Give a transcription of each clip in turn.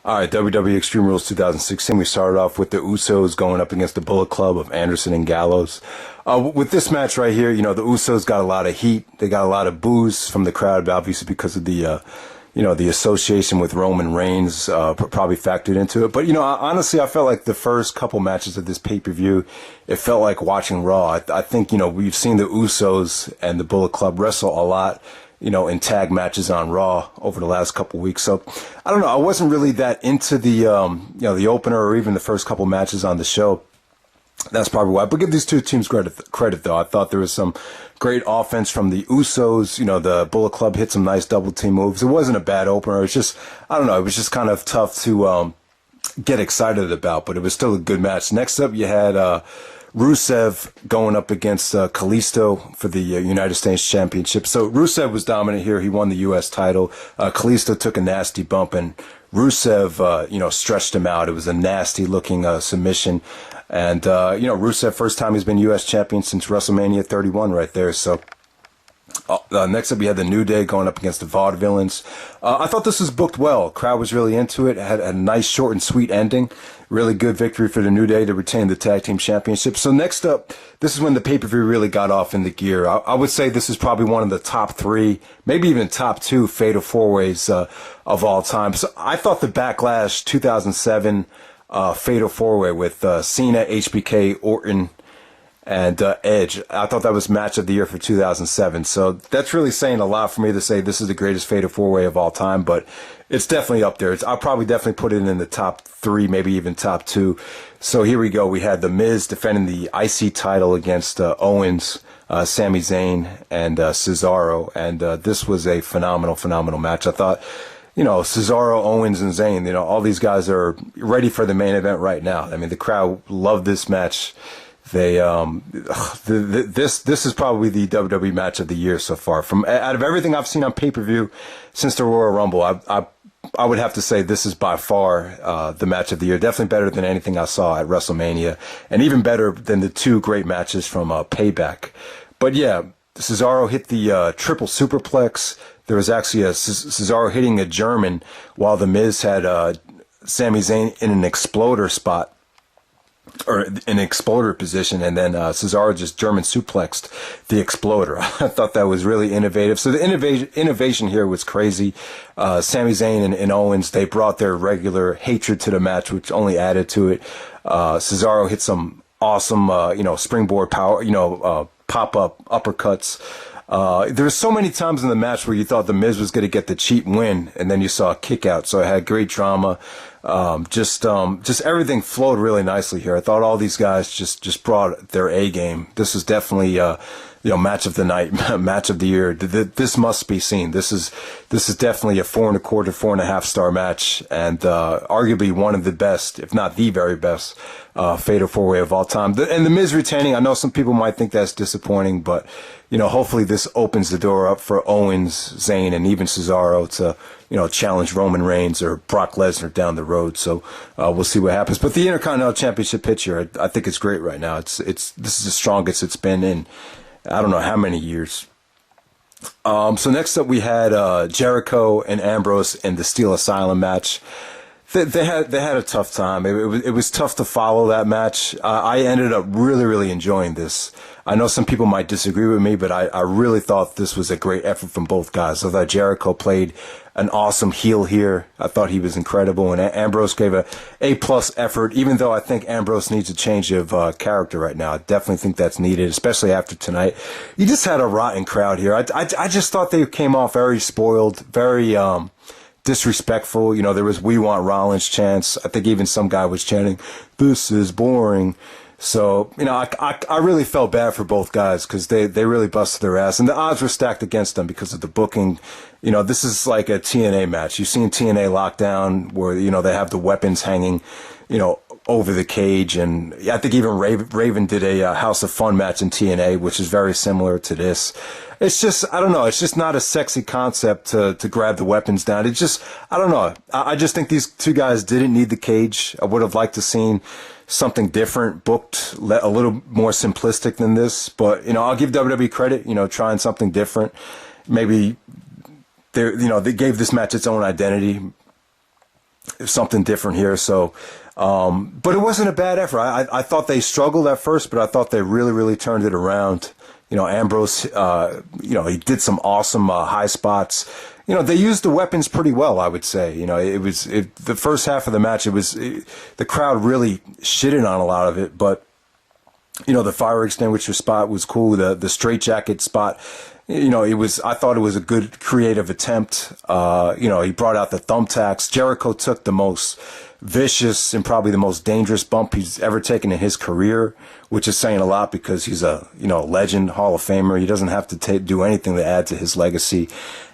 All right, WWE Extreme Rules 2016. We started off with the Usos going up against the Bullet Club of Anderson and Gallows. With this match right here, the Usos got a lot of heat. They got a lot of boos from the crowd, obviously because of the association with Roman Reigns probably factored into it. But, honestly, I felt like the first couple matches of this pay-per-view, it felt like watching Raw. I think, we've seen the Usos and the Bullet Club wrestle a lot, in tag matches on Raw over the last couple weeks. So, I don't know. I wasn't really that into the opener or even the first couple matches on the show. That's probably why. But give these two teams credit, though. I thought there was some great offense from the Usos. The Bullet Club hit some nice double team moves. It wasn't a bad opener. It was just, I don't know, it was just kind of tough to get excited about, but it was still a good match. Next up, you had Rusev going up against Kalisto for the United States Championship. So Rusev was dominant here. He won the U.S. title. Kalisto took a nasty bump, and Rusev, stretched him out. It was a nasty-looking submission. And, Rusev, first time he's been U.S. champion since WrestleMania 31 right there. So next up, we had the New Day going up against the Vaudevillains. I thought this was booked well. Crowd was really into it. It had a nice, short, and sweet ending. Really good victory for the New Day to retain the Tag Team Championship. So next up, this is when the pay-per-view really got off in the gear. I would say this is probably one of the top three, maybe even top two Fatal 4-Ways of all time. So I thought the Backlash 2007 Fatal 4-Way with Cena, HBK, Orton, and Edge. I thought that was match of the year for 2007. So that's really saying a lot for me to say this is the greatest Fatal 4-Way of all time, but it's definitely up there. I'll probably definitely put it in the top three, maybe even top two. So here we go. We had The Miz defending the IC title against Owens, Sami Zayn, and Cesaro. And this was a phenomenal match. I thought, Cesaro, Owens, and Zayn, all these guys are ready for the main event right now. I mean, the crowd loved this match. They this is probably the WWE match of the year so far. From out of everything I've seen on pay-per-view since the Royal Rumble, I would have to say this is by far the match of the year. Definitely better than anything I saw at WrestleMania, and even better than the two great matches from Payback. But yeah, Cesaro hit the triple superplex. There was actually a Cesaro hitting a German while The Miz had Sami Zayn in an exploder spot, or an exploder position, and then Cesaro just German suplexed the exploder. I thought that was really innovative. So the innovation here was crazy. Sami Zayn and Owens, they brought their regular hatred to the match, which only added to it. Cesaro hit some awesome, springboard power, pop-up uppercuts. There were so many times in the match where you thought The Miz was going to get the cheap win, and then you saw a kick out. So it had great drama. Just everything flowed really nicely here. I thought all these guys just brought their A game. This is definitely, match of the night, match of the year. This must be seen. This is definitely a 4 1/4, 4.5 star match, and arguably one of the best, if not the very best, Fatal 4-Way of all time. And The Miz retaining, I know some people might think that's disappointing, but hopefully this opens the door up for Owens, Zayn, and even Cesaro to challenge Roman Reigns or Brock Lesnar down the road. So we'll see what happens. But the Intercontinental Championship picture, I think it's great right now. This is the strongest it's been in I don't know how many years. So next up we had Jericho and Ambrose in the Steel Asylum match. They had a tough time. It was tough to follow that match. I ended up really enjoying this. I know some people might disagree with me, but I really thought this was a great effort from both guys. I thought Jericho played an awesome heel here. I thought he was incredible, and Ambrose gave a A+ effort, even though I think Ambrose needs a change of character right now. I definitely think that's needed, especially after tonight. You just had a rotten crowd here. I just thought they came off very spoiled, very disrespectful. There was "We Want Rollins" chants. I think even some guy was chanting, "This is boring." So, I really felt bad for both guys because they really busted their ass. And the odds were stacked against them because of the booking. This is like a TNA match. You've seen TNA Lockdown where, they have the weapons hanging, over the cage. And I think even Raven did a House of Fun match in TNA, which is very similar to this. It's just, I don't know. It's just not a sexy concept to grab the weapons down. It's just, I don't know. I just think these two guys didn't need the cage. I would have liked to seen something different, booked a little more simplistic than this. But, I'll give WWE credit, trying something different. Maybe they gave this match its own identity. something different here. So, but it wasn't a bad effort. I thought they struggled at first, but I thought they really, really turned it around. You know, Ambrose, he did some awesome high spots. You know, they used the weapons pretty well, I would say. You know, the first half of the match, the crowd really shitted on a lot of it, but you know, the fire extinguisher spot was cool. The straitjacket spot, you know, I thought it was a good creative attempt. You know, he brought out the thumbtacks. Jericho took the most vicious and probably the most dangerous bump he's ever taken in his career, which is saying a lot because he's a, you know, legend, Hall of Famer. He doesn't have to do anything to add to his legacy.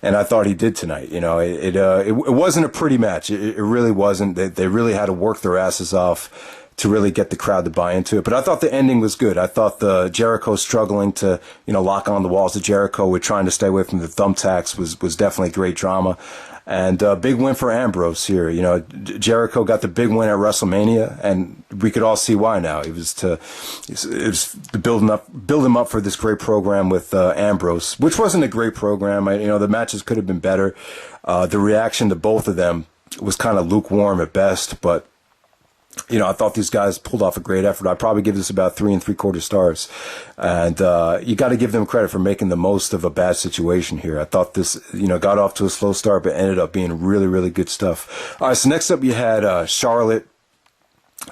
And I thought he did tonight. You know, it wasn't a pretty match. It really wasn't. They really had to work their asses off to really get the crowd to buy into it. But I thought the ending was good. I thought the Jericho struggling to, you know, lock on the walls of Jericho with trying to stay away from the thumbtacks was definitely great drama. And big win for Ambrose here. You know, Jericho got the big win at WrestleMania, and we could all see why now. It was to build him up for this great program with Ambrose, which wasn't a great program. You know, the matches could have been better. The reaction to both of them was kind of lukewarm at best, but you know, I thought these guys pulled off a great effort. I'd probably give this about 3 3/4 stars. And you got to give them credit for making the most of a bad situation here. I thought this, you know, got off to a slow start, but ended up being really, really good stuff. All right, so next up you had Charlotte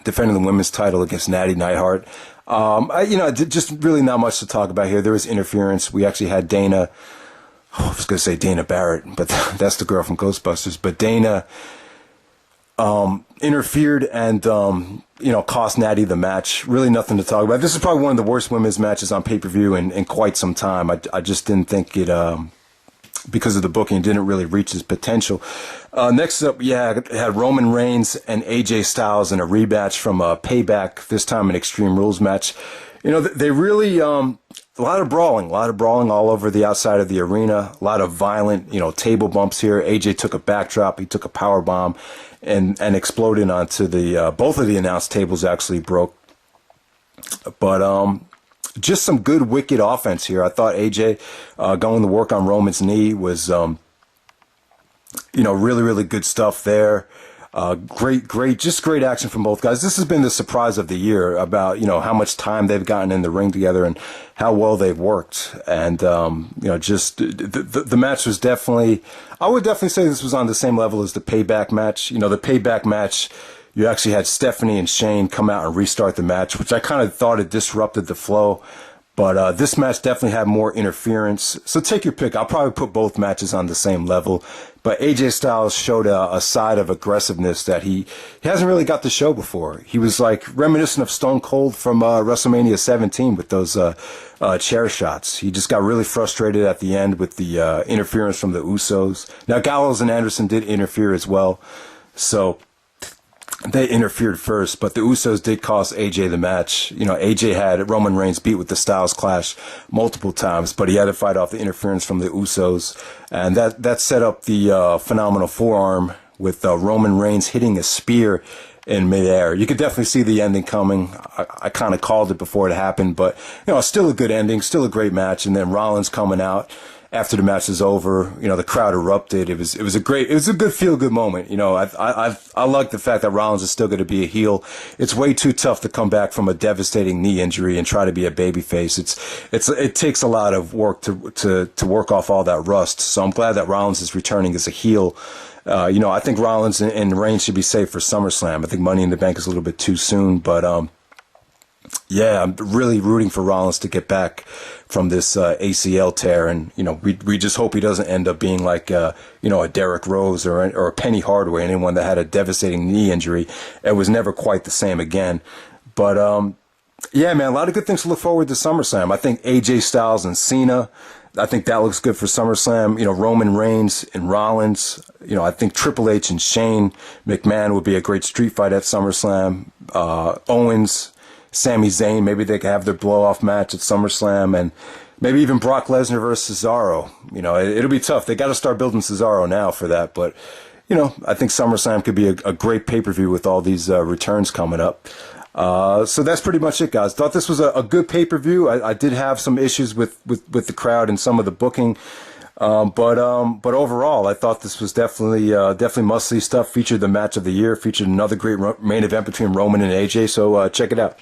defending the women's title against Neidhart. Just really not much to talk about here. There was interference. We actually had Dana. I was going to say Dana Barrett, but that's the girl from Ghostbusters. But Dana interfered and, cost Natty the match. Really nothing to talk about. This is probably one of the worst women's matches on pay-per-view in quite some time. I just didn't think it, because of the booking, didn't really reach its potential. Next up, it had Roman Reigns and AJ Styles in a rematch from Payback, this time an Extreme Rules match. You know, they really, a lot of brawling all over the outside of the arena, a lot of violent, table bumps here. AJ took a backdrop, he took a power bomb and exploded onto the, both of the announced tables actually broke. But, just some good wicked offense here. I thought AJ, going to work on Roman's knee was, really, really good stuff there. Great action from both guys. This has been the surprise of the year about, how much time they've gotten in the ring together and how well they've worked. And, just the match was definitely, I would definitely say this was on the same level as the Payback match. The Payback match, you actually had Stephanie and Shane come out and restart the match, which I kind of thought it disrupted the flow. But this match definitely had more interference. So take your pick. I'll probably put both matches on the same level. But AJ Styles showed a side of aggressiveness that he hasn't really got to show before. He was like reminiscent of Stone Cold from WrestleMania 17 with those chair shots. He just got really frustrated at the end with the interference from the Usos. Now Gallows and Anderson did interfere as well. So they interfered first, but the Usos did cost AJ the match. AJ had Roman Reigns beat with the Styles Clash multiple times, but he had to fight off the interference from the Usos. And that set up the phenomenal forearm with Roman Reigns hitting a spear in midair. You could definitely see the ending coming. I kind of called it before it happened, but, still a good ending, still a great match. And then Rollins coming out after the match is over, the crowd erupted. It was a good feel-good moment. I like the fact that Rollins is still going to be a heel. It's way too tough to come back from a devastating knee injury and try to be a babyface. It takes a lot of work to work off all that rust. So I'm glad that Rollins is returning as a heel. I think Rollins and Reigns should be safe for SummerSlam. I think Money in the Bank is a little bit too soon, but I'm really rooting for Rollins to get back from this ACL tear, and we just hope he doesn't end up being like a Derrick Rose or a Penny Hardaway, anyone that had a devastating knee injury and was never quite the same again. But man, a lot of good things to look forward to SummerSlam. I think AJ Styles and Cena, I think that looks good for SummerSlam. Roman Reigns and Rollins. I think Triple H and Shane McMahon would be a great street fight at SummerSlam. Owens, Sami Zayn, maybe they could have their blow-off match at SummerSlam, and maybe even Brock Lesnar versus Cesaro. It'll be tough. They got to start building Cesaro now for that, but I think SummerSlam could be a great pay-per-view with all these returns coming up. So that's pretty much it, guys. Thought this was a good pay-per-view. I did have some issues with the crowd and some of the booking. But overall, I thought this was definitely must see stuff. Featured the match of the year. Featured another great main event between Roman and AJ. So check it out.